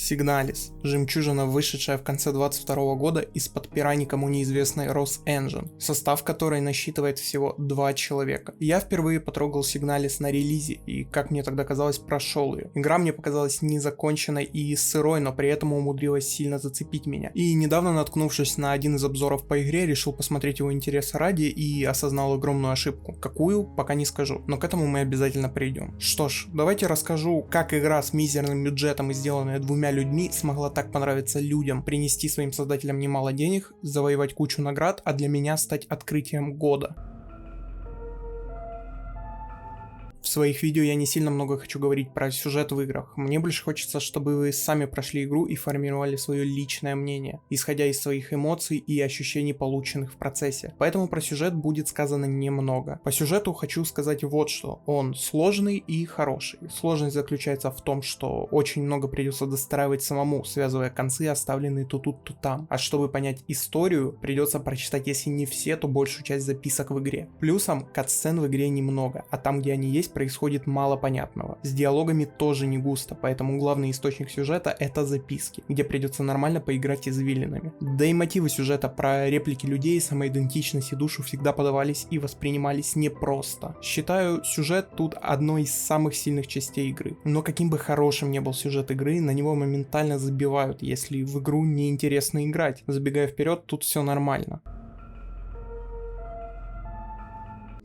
Signalis – жемчужина, вышедшая в конце 2022 года из-под пера никому неизвестной RosEngine, состав которой насчитывает всего 2 человека. Я впервые потрогал Signalis на релизе и, как мне тогда казалось, прошел ее. Игра мне показалась незаконченной и сырой, но при этом умудрилась сильно зацепить меня. И недавно, наткнувшись на один из обзоров по игре, решил посмотреть его интереса ради и осознал огромную ошибку. Какую, пока не скажу, но к этому мы обязательно придем. Что ж, давайте расскажу, как игра с мизерным бюджетом и сделанная 2 людьми смогла так понравиться людям, принести своим создателям немало денег, завоевать кучу наград, а для меня стать открытием года. В своих видео я не сильно много хочу говорить про сюжет в играх. Мне больше хочется, чтобы вы сами прошли игру и формировали свое личное мнение, исходя из своих эмоций и ощущений, полученных в процессе. Поэтому про сюжет будет сказано немного. По сюжету хочу сказать вот что. Он сложный и хороший. Сложность заключается в том, что очень много придется достраивать самому, связывая концы, оставленные то тут, то там. А чтобы понять историю, придется прочитать, если не все, то большую часть записок в игре. Плюсом, катсцен в игре немного, а там, где они есть, происходит мало понятного. С диалогами тоже не густо, поэтому главный источник сюжета — это записки, где придется нормально поиграть извилинами. Да и мотивы сюжета про реплики людей, самоидентичность и душу всегда подавались и воспринимались непросто. Считаю сюжет тут одной из самых сильных частей игры. Но каким бы хорошим ни был сюжет игры, на него моментально забивают, если в игру неинтересно играть. Забегая вперед, тут все нормально.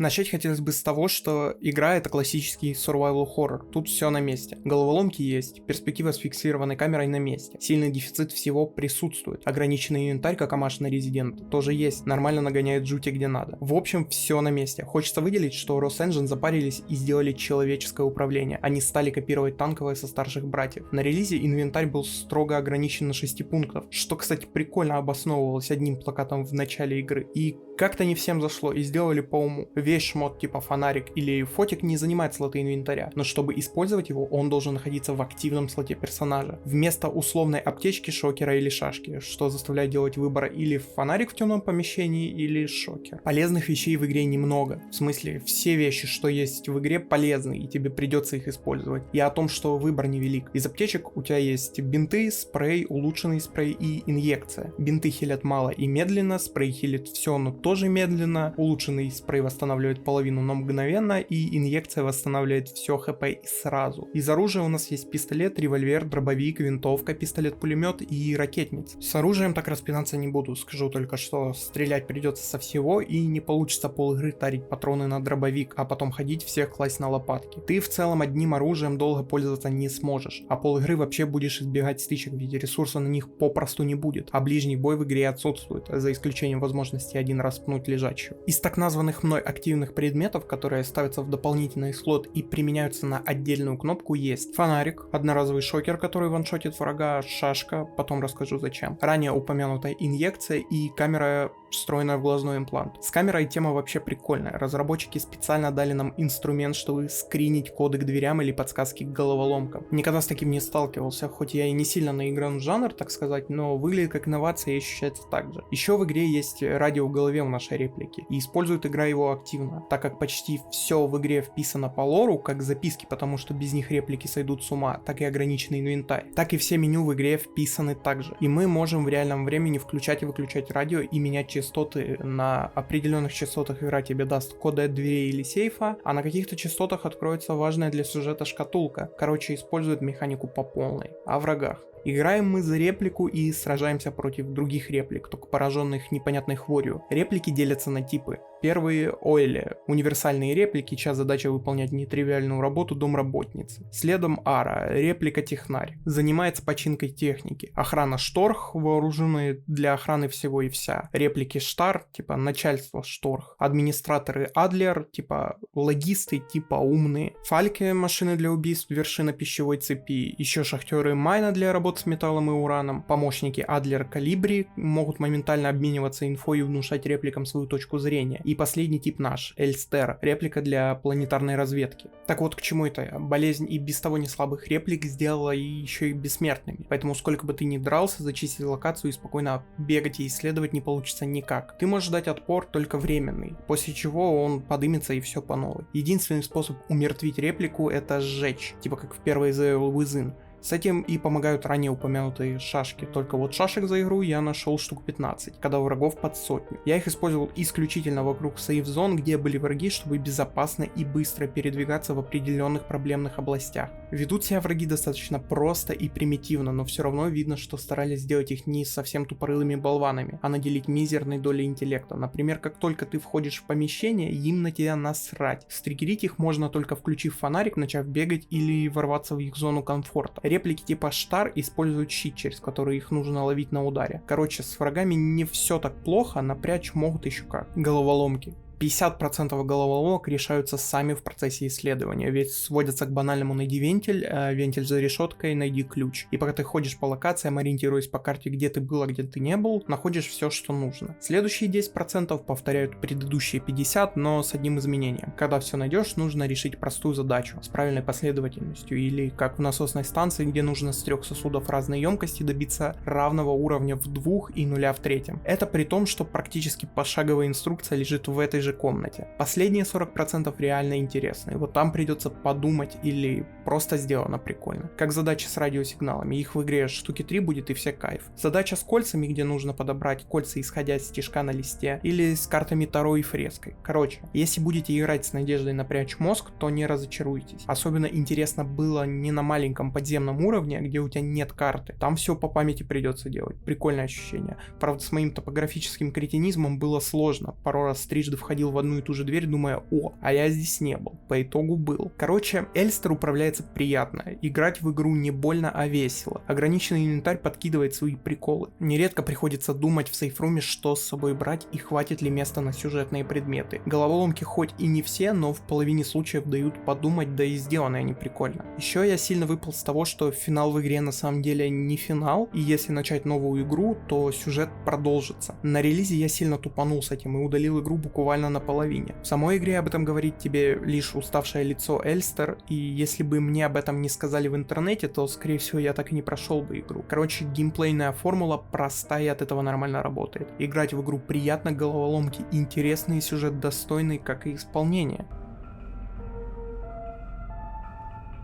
Начать хотелось бы с того, что игра — это классический survival horror, тут все на месте. Головоломки есть, перспектива с фиксированной камерой на месте, сильный дефицит всего присутствует, ограниченный инвентарь, как Амаш на Resident, тоже есть, нормально нагоняет жути где надо. В общем, все на месте. Хочется выделить, что RosEngine запарились и сделали человеческое управление, они стали копировать танковое со старших братьев. На релизе инвентарь был строго ограничен на 6 пунктов, что, кстати, прикольно обосновывалось одним плакатом в начале игры, и как-то не всем зашло и сделали по уму. Весь шмот типа фонарик или фотик не занимает слоты инвентаря, но чтобы использовать его, он должен находиться в активном слоте персонажа. Вместо условной аптечки, шокера или шашки, что заставляет делать выбор или фонарик в темном помещении, или шокер. Полезных вещей в игре немного. В смысле, все вещи, что есть в игре, полезны, и тебе придется их использовать. И о том, что выбор невелик. Из аптечек у тебя есть бинты, спрей, улучшенный спрей и инъекция. Бинты хилят мало и медленно, спрей хилит все, но тоже медленно, улучшенный спрей восстанавливает половину, но мгновенно, и инъекция восстанавливает все хп и сразу. Из оружия у нас есть пистолет, револьвер, дробовик, винтовка, пистолет-пулемет и ракетниц. С оружием так распинаться не буду, скажу только, что стрелять придется со всего и не получится пол игры тарить патроны на дробовик, а потом ходить всех класть на лопатки. Ты в целом одним оружием долго пользоваться не сможешь, а пол игры вообще будешь избегать стычек, ведь ресурса на них попросту не будет, а ближний бой в игре отсутствует, за исключением возможности один раз пнуть лежачую. Из так названных мной активных предметов, которые ставятся в дополнительный слот и применяются на отдельную кнопку, есть фонарик, одноразовый шокер, который ваншотит врага, шашка, потом расскажу зачем, ранее упомянутая инъекция и камера, встроенная в глазной имплант. С камерой тема вообще прикольная, разработчики специально дали нам инструмент, чтобы скринить коды к дверям или подсказки к головоломкам. Никогда с таким не сталкивался, хоть я и не сильно наигран в жанр, так сказать, но выглядит как инновация и ощущается так же. Еще в игре есть радио в голове у нашей реплики, и использует игра его активно, так как почти все в игре вписано по лору, как записки, потому что без них реплики сойдут с ума, так и ограниченный инвентарь, так и все меню в игре вписаны также. И мы можем в реальном времени включать и выключать радио и менять частоты. На определенных частотах игра тебе даст коды от дверей или сейфа, а на каких-то частотах откроется важная для сюжета шкатулка. Короче, использует механику по полной. О врагах. Играем мы за реплику и сражаемся против других реплик, только пораженных непонятной хворью. Реплики делятся на типы. Первые — Ойли, универсальные реплики, чья задача выполнять нетривиальную работу домработницы. Следом Ара, реплика технарь, занимается починкой техники. Охрана Шторх, вооруженные для охраны всего и вся. Реплики Штар, типа начальство Шторх. Администраторы Адлер, типа логисты, типа умные. Фальки, машины для убийств, вершина пищевой цепи. Еще шахтеры Майна для работы с металлом и ураном. Помощники Адлер Калибри могут моментально обмениваться инфой и внушать репликам свою точку зрения. И последний тип наш, Эльстер, реплика для планетарной разведки. Так вот, к чему это я? Болезнь и без того не слабых реплик сделала и еще и бессмертными. Поэтому сколько бы ты ни дрался, зачистить локацию и спокойно бегать и исследовать не получится никак. Ты можешь дать отпор только временный, после чего он подымется и все по новой. Единственный способ умертвить реплику — это сжечь, типа как в первой The Evil Within. С этим и помогают ранее упомянутые шашки, только вот шашек за игру я нашел штук 15, когда врагов под сотню. Я их использовал исключительно вокруг сейф-зон, где были враги, чтобы безопасно и быстро передвигаться в определенных проблемных областях. Ведут себя враги достаточно просто и примитивно, но все равно видно, что старались сделать их не совсем тупорылыми болванами, а наделить мизерной долей интеллекта. Например, как только ты входишь в помещение, им на тебя насрать. Стригерить их можно только включив фонарик, начав бегать или ворваться в их зону комфорта. Реплики типа штар используют щит, через который их нужно ловить на ударе. Короче, с врагами не все так плохо, напрячь могут еще как. Головоломки. 50% головоломок решаются сами в процессе исследования, ведь сводятся к банальному найди вентиль, вентиль за решеткой, найди ключ. И пока ты ходишь по локациям, ориентируясь по карте, где ты был, а где ты не был, находишь все, что нужно. Следующие 10% повторяют предыдущие 50%, но с одним изменением. Когда все найдешь, нужно решить простую задачу с правильной последовательностью, или как в насосной станции, где нужно с 3 сосудов разной емкости добиться равного уровня в 2 и нуля в 3. Это при том, что практически пошаговая инструкция лежит в этой же комнате. Последние 40% реально интересны, вот там придется подумать или просто сделано прикольно. Как задача с радиосигналами, их в игре штуки 3 будет и все кайф. Задача с кольцами, где нужно подобрать кольца, исходя из стежка на листе, или с картами Таро и фреской. Короче, если будете играть с надеждой напрячь мозг, то не разочаруйтесь. Особенно интересно было не на маленьком подземном уровне, где у тебя нет карты, там все по памяти придется делать. Прикольное ощущение. Правда, с моим топографическим кретинизмом было сложно, пару раз трижды входил в одну и ту же дверь, думая: о, а я здесь не был. По итогу был. Короче, Эльстер управляется приятно. Играть в игру не больно, а весело. Ограниченный инвентарь подкидывает свои приколы. Нередко приходится думать в сейфруме, что с собой брать и хватит ли места на сюжетные предметы. Головоломки хоть и не все, но в половине случаев дают подумать, да и сделаны они прикольно. Еще я сильно выпал с того, что финал в игре на самом деле не финал, и если начать новую игру, то сюжет продолжится. На релизе я сильно тупанул с этим и удалил игру буквально наполовине. В самой игре об этом говорит тебе лишь уставшее лицо Эльстер, и если бы мне об этом не сказали в интернете, то скорее всего я так и не прошел бы игру. Короче, геймплейная формула проста и от этого нормально работает. Играть в игру приятно, головоломки интересные, сюжет достойный, как и исполнение.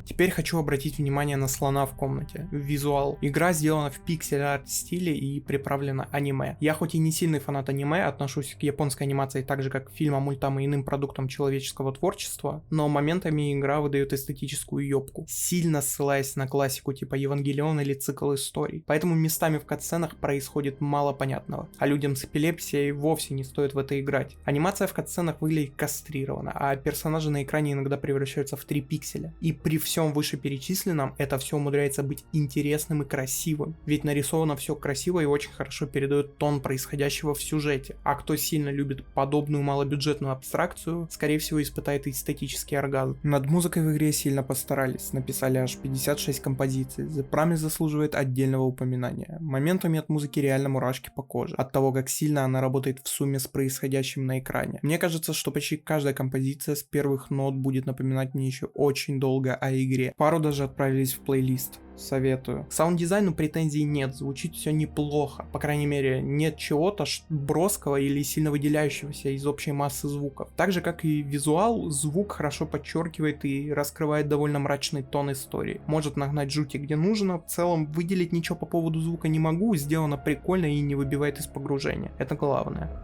Теперь хочу обратить внимание на слона в комнате. Визуал. Игра сделана в пиксель-арт стиле и приправлена аниме. Я хоть и не сильный фанат аниме, отношусь к японской анимации так же, как к фильмам, мультам и иным продуктам человеческого творчества, но моментами игра выдает эстетическую ёбку, сильно ссылаясь на классику типа Евангелион или цикл историй. Поэтому местами в катсценах происходит мало понятного, а людям с эпилепсией вовсе не стоит в это играть. Анимация в катсценах выглядит кастрированно, а персонажи на экране иногда превращаются в 3 пикселя. И при всем вышеперечисленном это все умудряется быть интересным и красивым, ведь нарисовано все красиво и очень хорошо передает тон происходящего в сюжете, а кто сильно любит подобную малобюджетную абстракцию, скорее всего испытает эстетический оргазм. Над музыкой в игре сильно постарались, написали аж 56 композиций, The Promise заслуживает отдельного упоминания. Моментами от музыки реально мурашки по коже, от того, как сильно она работает в сумме с происходящим на экране. Мне кажется, что почти каждая композиция с первых нот будет напоминать мне еще очень долго о игре. Пару даже отправились в плейлист. Советую. К саунд-дизайну претензий нет, звучит все неплохо. По крайней мере, нет чего-то броского или сильно выделяющегося из общей массы звуков. Так же, как и визуал, звук хорошо подчеркивает и раскрывает довольно мрачный тон истории. Может нагнать жути где нужно, в целом выделить ничего по поводу звука не могу, сделано прикольно и не выбивает из погружения. Это главное.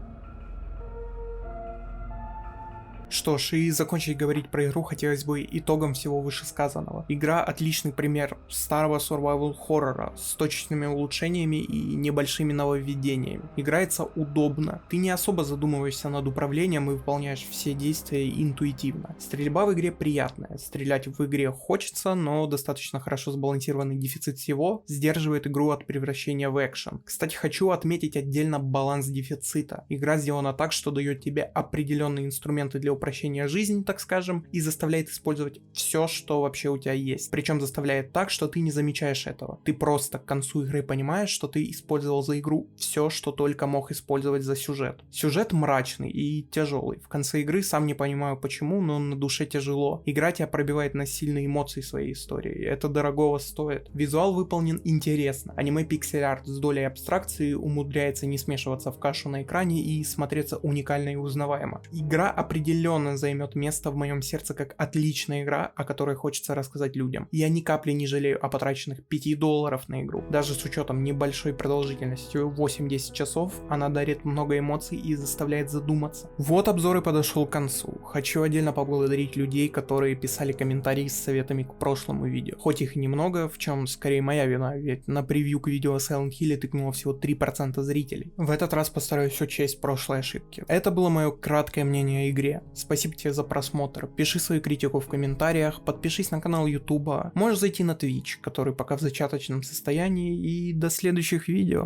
Что ж, и закончить говорить про игру хотелось бы итогом всего вышесказанного. Игра отличный пример старого survival хоррора с точечными улучшениями и небольшими нововведениями. Играется удобно, ты не особо задумываешься над управлением и выполняешь все действия интуитивно. Стрельба в игре приятная, стрелять в игре хочется, но достаточно хорошо сбалансированный дефицит всего сдерживает игру от превращения в экшен. Кстати, хочу отметить отдельно баланс дефицита. Игра сделана так, что дает тебе определенные инструменты для упрощения жизни, так скажем, и заставляет использовать все, что вообще у тебя есть. Причем заставляет так, что ты не замечаешь этого. Ты просто к концу игры понимаешь, что ты использовал за игру все, что только мог использовать за сюжет. Сюжет мрачный и тяжелый. В конце игры сам не понимаю почему, но на душе тяжело. Игра тебя пробивает на сильные эмоции своей истории. Это дорогого стоит. Визуал выполнен интересно. Аниме пиксель-арт с долей абстракции умудряется не смешиваться в кашу на экране и смотреться уникально и узнаваемо. Игра определенно определенно займет место в моем сердце как отличная игра, о которой хочется рассказать людям. Я ни капли не жалею о потраченных $5 на игру. Даже с учетом небольшой продолжительностью 8-10 часов, она дарит много эмоций и заставляет задуматься. Вот обзор и подошел к концу. Хочу отдельно поблагодарить людей, которые писали комментарии с советами к прошлому видео. Хоть их и немного, в чем скорее моя вина, ведь на превью к видео о Silent Hill тыкнуло всего 3% зрителей. В этот раз постараюсь учесть прошлые ошибки. Это было мое краткое мнение о игре. Спасибо тебе за просмотр. Пиши свою критику в комментариях, подпишись на канал YouTube, можешь зайти на Twitch, который пока в зачаточном состоянии, и до следующих видео.